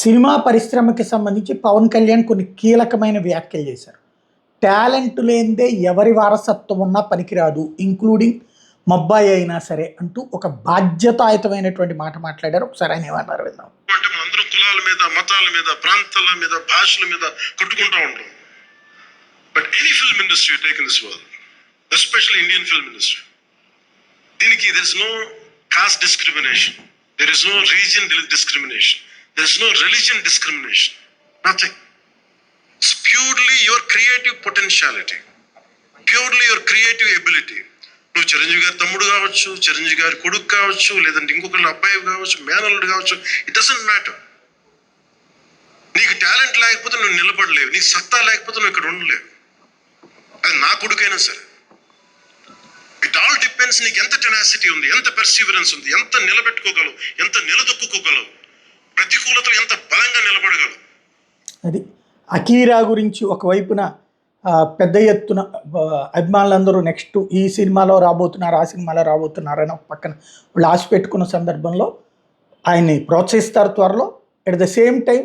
Cinema పరిశ్రమకి సంబంధించి పవన్ కళ్యాణ్ కొన్ని కీలకమైన వ్యాఖ్యలు చేశారు. టాలెంట్ లేనిదే ఎవరి వారసత్వం ఉన్నా పనికిరాదు, ఇంక్లూడింగ్ మబ్బాయి అయినా సరే అంటూ ఒక బాధ్యతాయుతమైనటువంటి మాట మాట్లాడారు. ఒకసారి ఆయన ఏమన్నారు విందాం. అంటే మనందరూ కులాల మీద, మతాల మీద, ప్రాంతాల మీద, భాషల మీద కొట్టుకుంటా ఉంటాం. But any film industry take in this world, especially Indian film industry, దీనికి there is no caste discrimination, there is no reason discrimination, there is no religion discrimination, nothing. It's purely your creative potentiality, purely your creative ability. నువ్వు చిరంజీవి గారి తమ్ముడు కావచ్చు, చిరంజీవి గారి కొడుకు కావచ్చు, లేదంటే ఇంకొకళ్ళ అబ్బాయి కావచ్చు, మేనల్లుడు కావచ్చు, ఇట్ డజంట్ మ్యాటర్. నీకు టాలెంట్ లేకపోతే నువ్వు నిలబడలేవు, నీకు సత్తా లేకపోతే నువ్వు ఇక్కడ ఉండలేవు. అది నా కొడుకైనా సరే. ఇట్ ఆల్ డిపెండ్స్ నీకు ఎంత టెనాసిటీ ఉంది, ఎంత పర్సీవరెన్స్ ఉంది, ఎంత నిలబెట్టుకోగలవు, ఎంత నిలదొక్కుకోగలవు, ప్రతికూలతలు ఎంత బలంగా నిలబడగలవు. అది అకీరా గురించి ఒకవైపున పెద్ద ఎత్తున అభిమానులందరూ నెక్స్ట్ ఈ సినిమాలో రాబోతున్నారు, ఆ సినిమాలో రాబోతున్నారని ఒక పక్కన వాళ్ళు ఆశ పెట్టుకున్న సందర్భంలో ఆయన్ని ప్రోత్సహిస్తారు త్వరలో. At the same time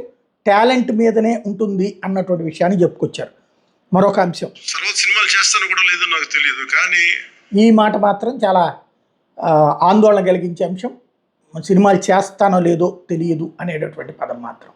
talent మీదనే ఉంటుంది అన్నటువంటి విషయాన్ని చెప్పుకొచ్చారు. మరొక అంశం, సినిమాలు చేస్తాను కూడా లేదు నాకు తెలియదు, కానీ ఈ మాట మాత్రం చాలా ఆందోళన కలిగించే అంశం. సినిమాలు చేస్తానో లేదో తెలియదు అనేటటువంటి పదం మాత్రం.